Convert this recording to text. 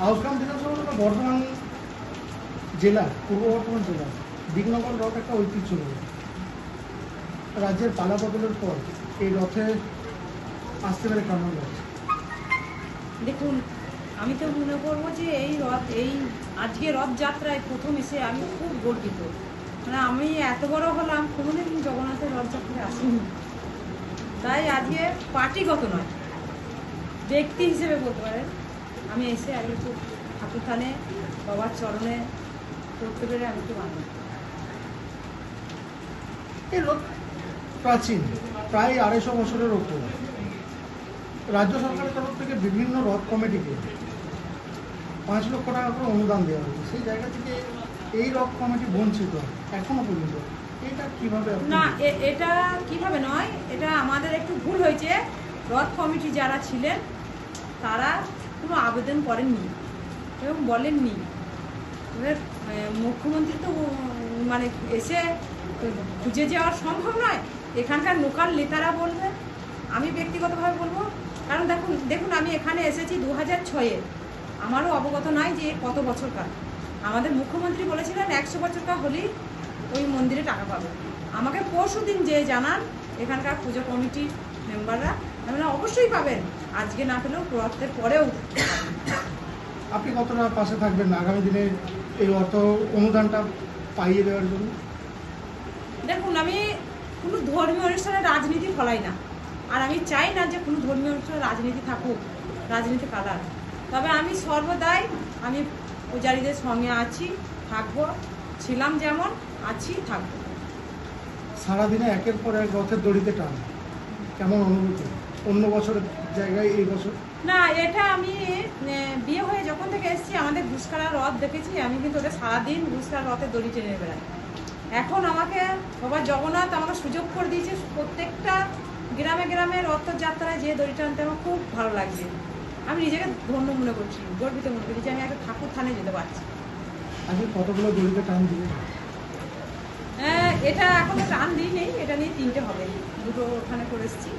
আউসগ্রাম বিধানসভা হলো বর্ধমান জেলা, পূর্ব বর্ধমান জেলা দিগনগর রথ একটা ঐতিহ্য রয়েছে। রাজ্যের পালা বদলের পর এই রথে আসতে পেরে কেমন লাগছে? দেখুন, আমি তো মনে করবো যে এই আজকে রথযাত্রায় প্রথম এসে আমি খুব গর্বিত। মানে আমি এত বড় হলাম, কোনোদিন জগন্নাথের রথযাত্রায় আসিনি। তাই আজকে পার্টিগত নয়, ব্যক্তি হিসেবে বলতে পারেন, আমি এসে আগে খুব ঠাকুর থানে বাবার চরণে করতে পেরে আমি খুব আনন্দ। এই রথ প্রাচীন, প্রায় 250 বছরের ওপর। রাজ্য সরকারের তরফ থেকে বিভিন্ন রথ কমিটিকে 5 লক্ষ টাকা করে অনুদান দেওয়া হয়েছে। সেই জায়গা থেকে এই রথ কমিটি বঞ্চিত এখনো পর্যন্ত। এটা কিভাবে না, এটা কিভাবে নয়, এটা আমাদের একটু ভুল হয়েছে। রথ কমিটি যারা ছিলেন তারা কোনো আবেদন করেননি এবং বলেননি। এবার মুখ্যমন্ত্রী তো মানে এসে খুঁজে যাওয়া সম্ভব নয়, এখানকার লোকাল নেতারা বলবে। আমি ব্যক্তিগতভাবে বলবো, কারণ দেখুন আমি এখানে এসেছি 2006-এ, আমারও অবগত নাই যে কত বছরকার। আমাদের মুখ্যমন্ত্রী বলেছিলেন 100 বছরকার হলেই ওই মন্দিরে টাকা পাবে। আমাকে পরশু দিন যে জানান এখানকার পুজো কমিটির মেম্বাররা, আপনারা অবশ্যই পাবেন, আজকে না পেলেও রথের পরেও। আপনি কতটা পাশে থাকবেন আগামী দিনে এই অর্থ অনুদানটা পাইয়ে দেওয়ার জন্য? দেখুন, আমি কোনো ধর্মীয় অনুষ্ঠানে রাজনীতি ফলাই না, আর আমি চাই না যে কোনো ধর্মীয় অনুষ্ঠানে রাজনীতি থাকুক, রাজনীতি কালার। তবে আমি সর্বদাই আমি পূজারীদের সঙ্গে আছি, থাকবো, ছিলাম যেমন আছি, থাকবো। সারাদিনে একের পর এক রথের দড়িতে টান, কেমন অনুভূতি অন্য বছরের জায়গায় এই বছর? না, এটা আমি বিয়ে হয়ে যখন থেকে এসেছি আমাদের ঘুষখাড়া রথ দেখেছি, আমি কিন্তু ওদের সারাদিন ঘুষখাড়া রথের দড়ি টেনে বেড়াই। এখন আমাকে বাবা জগন্নাথ আমাকে সুযোগ করে দিয়েছে, প্রত্যেকটা গ্রামে গ্রামে রথযাত্রায় যে দড়ি টানতে আমার খুব ভালো লাগছে। আমি নিজেকে ধন্য মনে করছি, গর্বিত মনে করছি যে আমি একটা ঠাকুর থানে যেতে পারছি। আজকে কতগুলো দড়িতে টান দিয়ে? এটা এখনো টান দিই নেই, এটা নিয়ে 3টে হবে, 2টো ওখানে করে এসেছি।